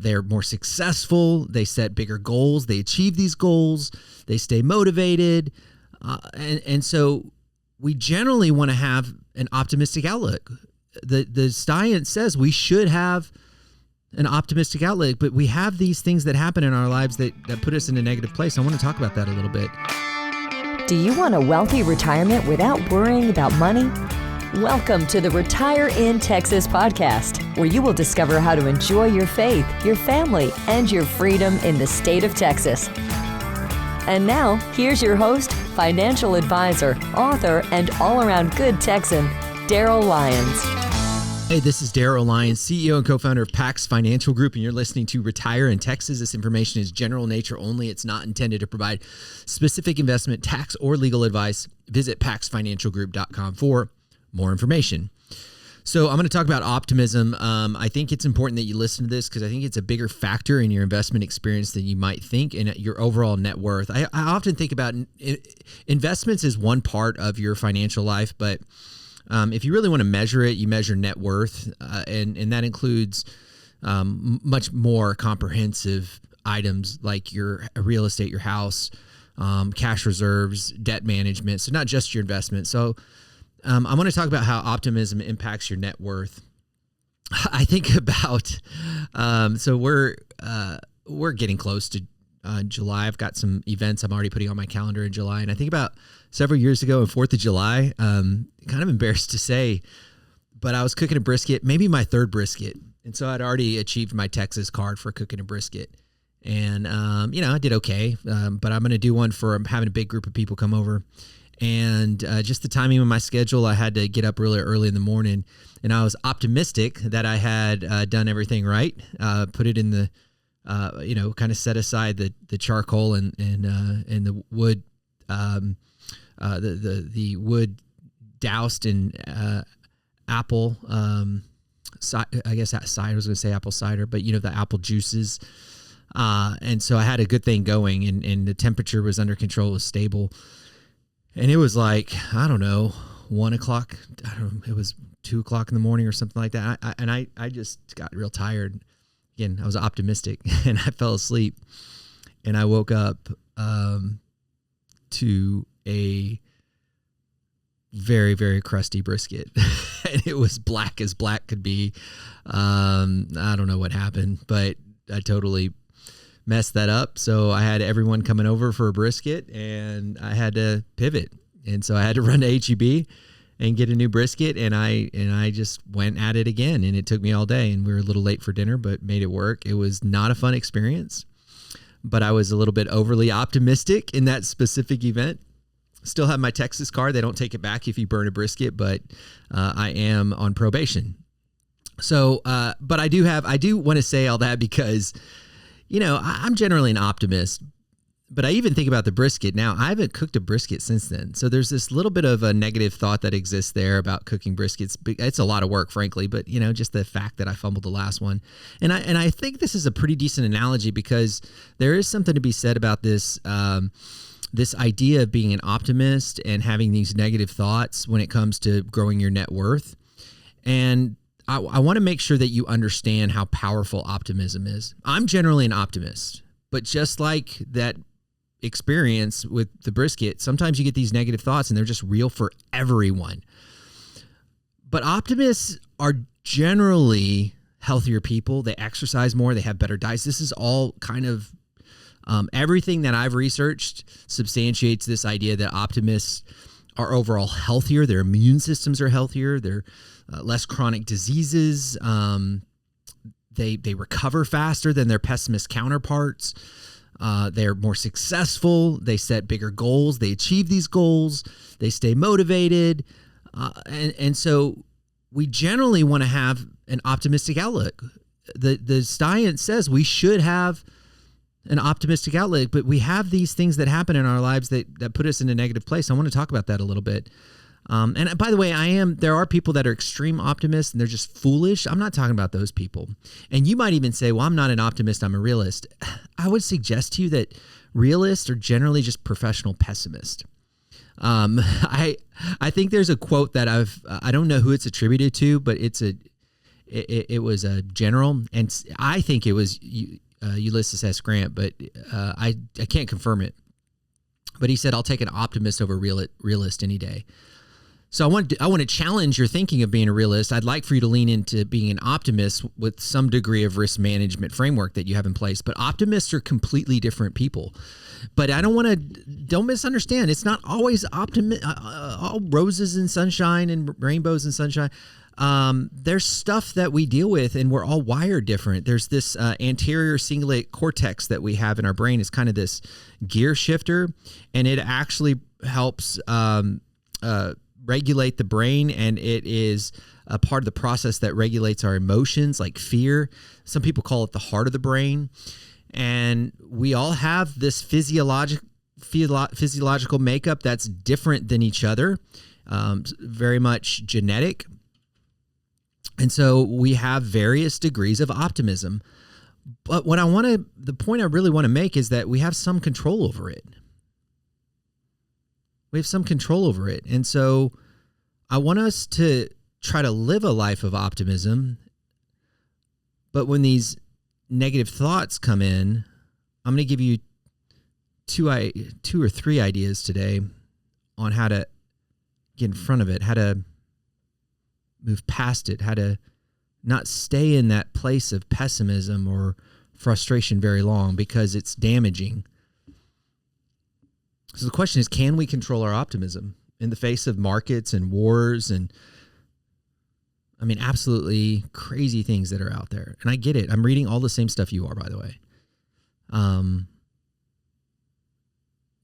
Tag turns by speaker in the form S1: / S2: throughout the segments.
S1: They're more successful. They set bigger goals. They achieve these goals. They stay motivated. And so we generally want to have an optimistic outlook. The science says we should have an optimistic outlook, but we have these things that happen in our lives that put us in a negative place. I want to talk about that a little bit.
S2: Do you want a wealthy retirement without worrying about money? Welcome to the Retire in Texas podcast, where you will discover how to enjoy your faith, your family, and your freedom in the state of Texas. And now, here's your host, financial advisor, author, and all-around good Texan, Darryl Lyons.
S1: Hey, this is Darryl Lyons, CEO and co-founder of PAX Financial Group, and you're listening to Retire in Texas. This information is general nature only. It's not intended to provide specific investment, tax, or legal advice. Visit paxfinancialgroup.com for more information. So I'm going to talk about optimism. I think it's important that you listen to this because I think it's a bigger factor in your investment experience than you might think and your overall net worth. I often think about investments as one part of your financial life, but if you really want to measure it, you measure net worth, and that includes much more comprehensive items like your real estate, your house, cash reserves, debt management. So not just your investment. So I want to talk about how optimism impacts your net worth. I think about so we're getting close to July. I've got some events I'm already putting on my calendar in July, and I think about several years ago on 4th of July. Kind of embarrassed to say, but I was cooking a brisket, maybe my third brisket, and so I'd already achieved my Texas card for cooking a brisket, and I did okay. But I'm going to do one for having a big group of people come over. And just the timing of my schedule, I had to get up really early in the morning, and I was optimistic that I had done everything right. Put it in the, kind of set aside the charcoal and the wood, the wood doused in apple. I guess cider. I was going to say apple cider, but the apple juices. And so I had a good thing going, and the temperature was under control, was stable. And it was like, I don't know, 1 o'clock. I don't know, it was 2 o'clock in the morning or something like that. I just got real tired. Again, I was optimistic and I fell asleep. And I woke up to a very, very crusty brisket. And it was black as black could be. I don't know what happened, but I totally messed that up. So I had everyone coming over for a brisket, and I had to pivot. And so I had to run to HEB and get a new brisket, and I just went at it again, and it took me all day, and we were a little late for dinner, but made it work. It was not a fun experience, but I was a little bit overly optimistic in that specific event. Still have my Texas card. They don't take it back if you burn a brisket, but I am on probation. So, but I do want to say all that because I'm generally an optimist, but I even think about the brisket. Now, I haven't cooked a brisket since then. So there's this little bit of a negative thought that exists there about cooking briskets. It's a lot of work, frankly, but just the fact that I fumbled the last one. And I think this is a pretty decent analogy because there is something to be said about this, this idea of being an optimist and having these negative thoughts when it comes to growing your net worth. And I want to make sure that you understand how powerful optimism is. I'm generally an optimist, but just like that experience with the brisket, sometimes you get these negative thoughts and they're just real for everyone. But optimists are generally healthier people. They exercise more. They have better diets. This is all kind of everything that I've researched substantiates this idea that optimists are overall healthier. Their immune systems are healthier. They're less chronic diseases. They recover faster than their pessimist counterparts. They're more successful. They set bigger goals. They achieve these goals. They stay motivated. And so we generally want to have an optimistic outlook. The science says we should have an optimistic outlook, but we have these things that happen in our lives that put us in a negative place. I want to talk about that a little bit. And by the way, there are people that are extreme optimists and they're just foolish. I'm not talking about those people. And you might even say, well, I'm not an optimist, I'm a realist. I would suggest to you that realists are generally just professional pessimists. I think there's a quote that I don't know who it's attributed to, but it's it was a general, and I think it was Ulysses S. Grant, but I can't confirm it. But he said, "I'll take an optimist over realist any day." So I want to challenge your thinking of being a realist. I'd like for you to lean into being an optimist with some degree of risk management framework that you have in place. But optimists are completely different people. But don't misunderstand. It's not always all roses and sunshine and rainbows and sunshine. There's stuff that we deal with, and we're all wired different. There's this anterior cingulate cortex that we have in our brain. It's kind of this gear shifter, and it actually helps regulate the brain, and it is a part of the process that regulates our emotions, like fear. Some people call it the heart of the brain. And we all have this physiological makeup that's different than each other, very much genetic. And so we have various degrees of optimism. But the point I really want to make is that we have some control over it. We have some control over it. And so I want us to try to live a life of optimism. But when these negative thoughts come in, I'm going to give you two or three ideas today on how to get in front of it, how to move past it, how to not stay in that place of pessimism or frustration very long, because it's damaging. So the question is, can we control our optimism in the face of markets and wars and, absolutely crazy things that are out there? And I get it. I'm reading all the same stuff you are, by the way.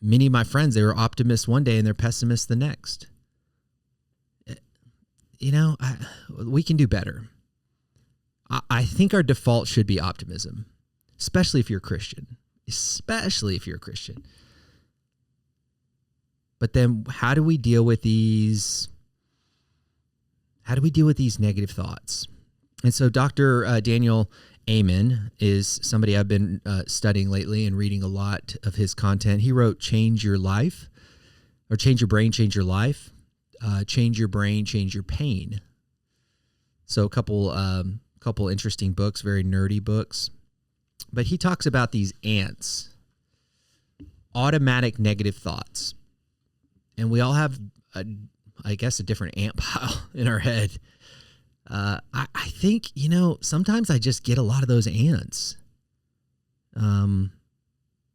S1: Many of my friends, they were optimists one day and they're pessimists the next. We can do better. I think our default should be optimism, especially if you're a Christian. But then how do we deal with these? How do we deal with these negative thoughts? And so Dr. Daniel Amen is somebody I've been studying lately and reading a lot of his content. He wrote Change Your Life, or Change Your Brain, Change Your Life, Change Your Brain, Change Your Pain. So a couple interesting books, very nerdy books. But he talks about these ants, automatic negative thoughts. And we all have, a different ant pile in our head. I think, sometimes I just get a lot of those ants. I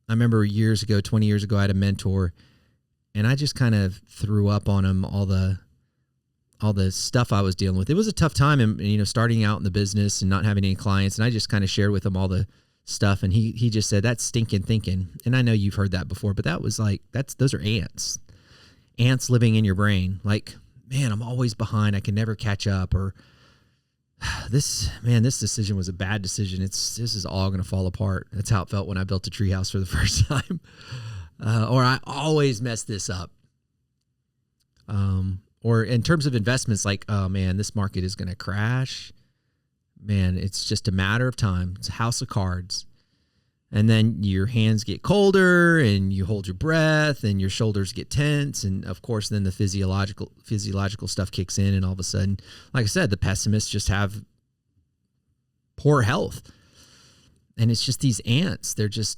S1: remember 20 years ago, I had a mentor, and I just kind of threw up on him all the stuff I was dealing with. It was a tough time, and starting out in the business and not having any clients, and I just kind of shared with him all the stuff, and he just said, "That's stinking thinking." And I know you've heard that before, but that was those are ants. Ants living in your brain. Like, man, I'm always behind. I can never catch up. Or this decision was a bad decision. This is all going to fall apart. That's how it felt when I built a treehouse for the first time. Or I always mess this up. Or in terms of investments, like, oh man, this market is going to crash. Man, it's just a matter of time. It's a house of cards. And then your hands get colder and you hold your breath and your shoulders get tense. And of course, then the physiological stuff kicks in. And all of a sudden, like I said, the pessimists just have poor health. And it's just these ants. They're just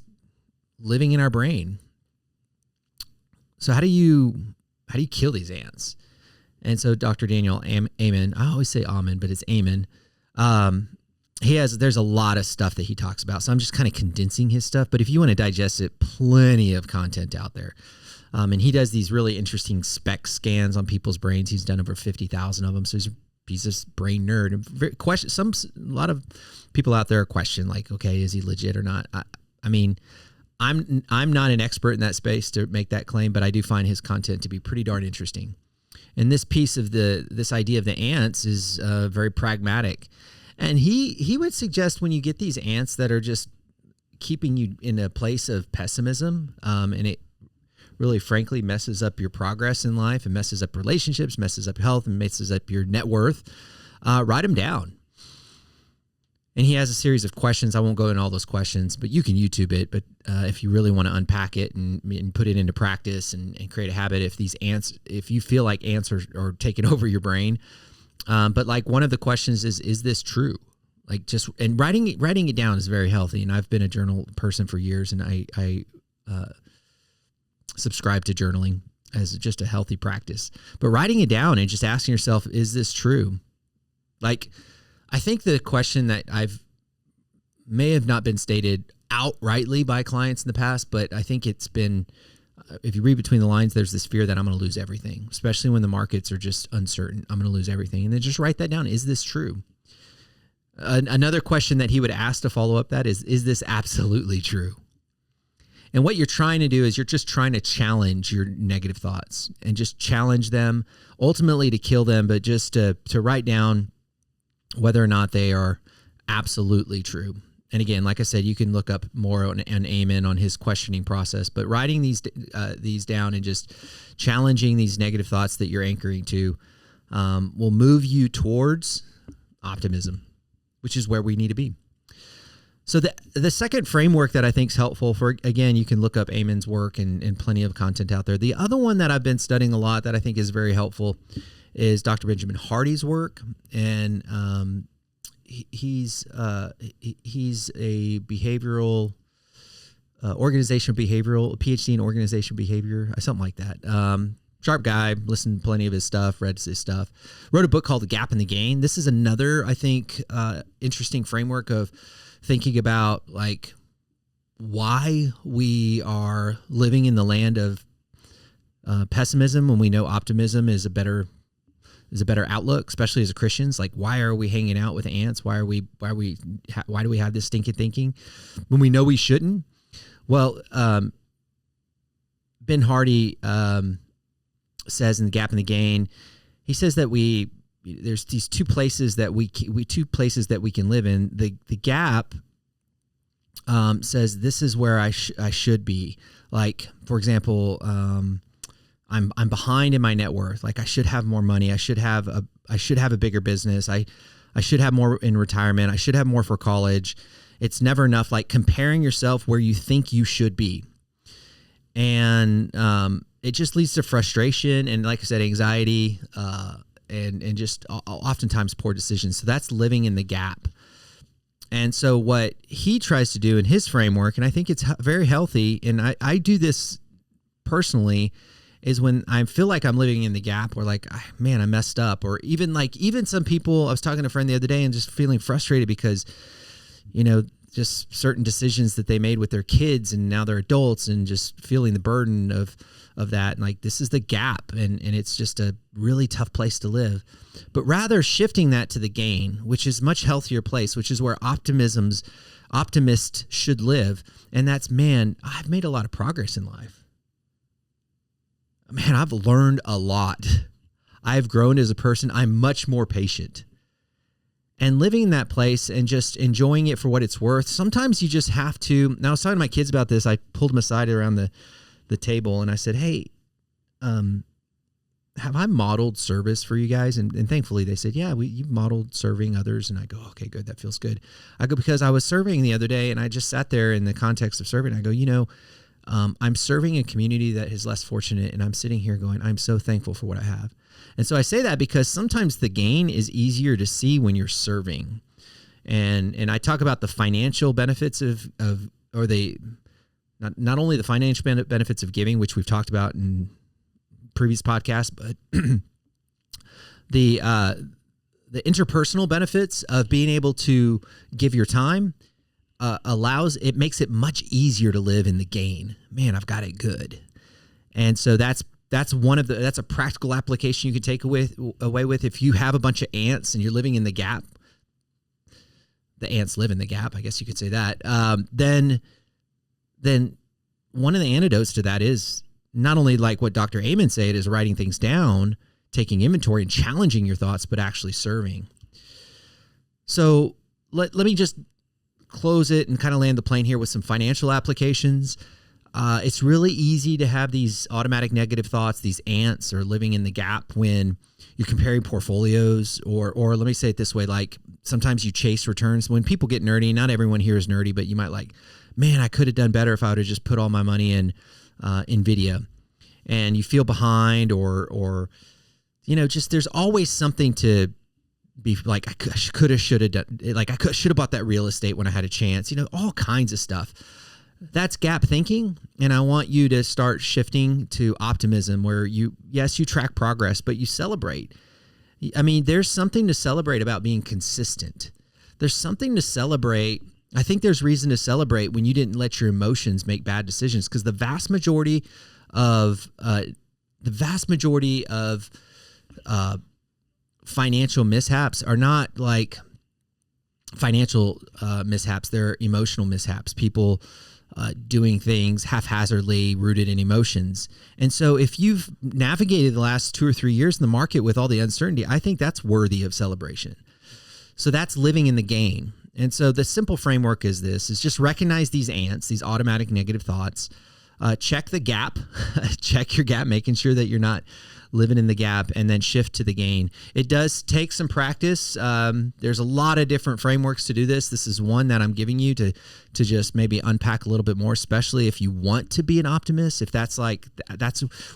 S1: living in our brain. So how do you kill these ants? And so Dr. Daniel Amen, I always say Amen, but it's Amen. There's a lot of stuff that he talks about. So I'm just kind of condensing his stuff. But if you want to digest it, plenty of content out there. And he does these really interesting SPECT scans on people's brains. He's done over 50,000 of them. So he's this brain nerd. A lot of people out there question, like, okay, is he legit or not? I'm not an expert in that space to make that claim, but I do find his content to be pretty darn interesting. And this piece of this idea of the ants is very pragmatic. And he would suggest when you get these ants that are just keeping you in a place of pessimism, and it really, frankly, messes up your progress in life and messes up relationships, messes up health, and messes up your net worth, write them down. And he has a series of questions. I won't go into all those questions, but you can YouTube it. But if you really want to unpack it and put it into practice and create a habit, if you feel like ants are taking over your brain, But like one of the questions is this true? Like just, and writing it down is very healthy. And I've been a journal person for years, and I subscribe to journaling as just a healthy practice. But writing it down and just asking yourself, is this true? Like, I think the question that may have not been stated outrightly by clients in the past, but I think it's been, if you read between the lines, there's this fear that I'm going to lose everything, especially when the markets are just uncertain. I'm going to lose everything. And then just write that down. Is this true? Another question that he would ask to follow up that is this absolutely true? And what you're trying to do is you're just trying to challenge your negative thoughts and just challenge them, ultimately to kill them, but just to write down whether or not they are absolutely true. And again, like I said, you can look up more on Amen on his questioning process, but writing these down and just challenging these negative thoughts that you're anchoring to will move you towards optimism, which is where we need to be. So the second framework that I think is helpful for, again, you can look up Amen's work and plenty of content out there. The other one that I've been studying a lot that I think is very helpful is Dr. Benjamin Hardy's work. And he's a behavioral, organizational behavioral, PhD in organizational behavior, something like that. Sharp guy, listened to plenty of his stuff, read his stuff, wrote a book called The Gap and the Gain. This is another, I think, interesting framework of thinking about like why we are living in the land of pessimism when we know optimism is a better outlook, especially as Christians. Like, why are we hanging out with ants? Why do we have this stinking thinking when we know we shouldn't? Well, Ben Hardy says in The Gap and the Gain, he says that there's these two places that we can live in. The gap says this is where I should be. Like, for example, I'm behind in my net worth. Like, I should have more money. I should have a bigger business. I should have more in retirement. I should have more for college. It's never enough. Like, comparing yourself where you think you should be. And it just leads to frustration and, like I said, anxiety, and just oftentimes poor decisions. So that's living in the gap. And so what he tries to do in his framework, and I think it's very healthy, and I do this personally, is when I feel like I'm living in the gap, or like, man, I messed up, or even some people, I was talking to a friend the other day and just feeling frustrated because, just certain decisions that they made with their kids and now they're adults, and just feeling the burden of that. And like, this is the gap, and it's just a really tough place to live. But rather shifting that to the gain, which is much healthier place, which is where optimists should live. And that's, man, I've made a lot of progress in life. Man, I've learned a lot. I've grown as a person. I'm much more patient. And living in that place and just enjoying it for what it's worth. Sometimes you just have to. Now, I was talking to my kids about this. I pulled them aside around the table and I said, hey, have I modeled service for you guys? And thankfully they said, yeah, you've modeled serving others. And I go, okay, good. That feels good. I go, because I was serving the other day and I just sat there in the context of serving. I go, I'm serving a community that is less fortunate, and I'm sitting here going, I'm so thankful for what I have. And so I say that because sometimes the gain is easier to see when you're serving. And I talk about the financial benefits not only the financial benefits of giving, which we've talked about in previous podcasts, but the interpersonal benefits of being able to give your time. Makes it much easier to live in the gain. Man, I've got it good. And so that's a practical application you can take away with. If you have a bunch of ants and you're living in the gap, the ants live in the gap, I guess you could say that. Then one of the antidotes to that is not only like what Dr. Amen said, is writing things down, taking inventory and challenging your thoughts, but actually serving. So let me just close it and kind of land the plane here with some financial applications. It's really easy to have these automatic negative thoughts, these ants, or living in the gap when you're comparing portfolios, or let me say it this way, like sometimes you chase returns. When people get nerdy, not everyone here is nerdy, but you might like, man, I could have done better if I would have just put all my money in NVIDIA, and you feel behind, or just there's always something to be like, I could have, should have done, like I should have bought that real estate when I had a chance, all kinds of stuff. That's gap thinking. And I want you to start shifting to optimism, where you track progress, but you celebrate. I mean, there's something to celebrate about being consistent. There's something to celebrate. I think there's reason to celebrate when you didn't let your emotions make bad decisions, because the vast majority of financial mishaps are not like financial mishaps. They're emotional mishaps. People doing things haphazardly, rooted in emotions. And so if you've navigated the last 2 or 3 years in the market with all the uncertainty, I think that's worthy of celebration. So that's living in the gain. And so the simple framework is just recognize these ants, these automatic negative thoughts, check the gap, check your gap, making sure that you're not living in the gap, and then shift to the gain. It does take some practice. There's a lot of different frameworks to do this. This is one that I'm giving you to just maybe unpack a little bit more, especially if you want to be an optimist. If that's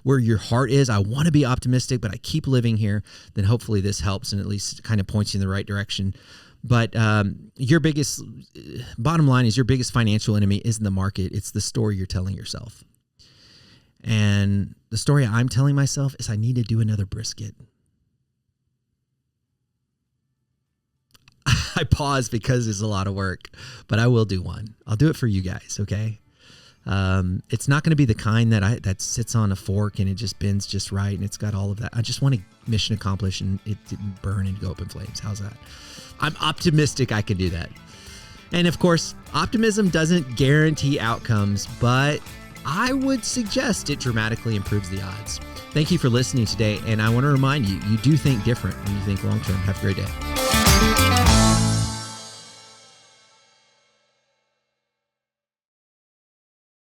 S1: where your heart is, I want to be optimistic, but I keep living here, then hopefully this helps and at least kind of points you in the right direction. But bottom line is your biggest financial enemy isn't the market. It's the story you're telling yourself. And the story I'm telling myself is I need to do another brisket. I pause because it's a lot of work, but I will do one. I'll do it for you guys, okay? It's not going to be the kind that sits on a fork and it just bends just right and it's got all of that. I just want to mission accomplished and it didn't burn and go up in flames. How's that? I'm optimistic I can do that. And of course, optimism doesn't guarantee outcomes, but I would suggest it dramatically improves the odds. Thank you for listening today. And I want to remind you, you do think different when you think long-term. Have a great day.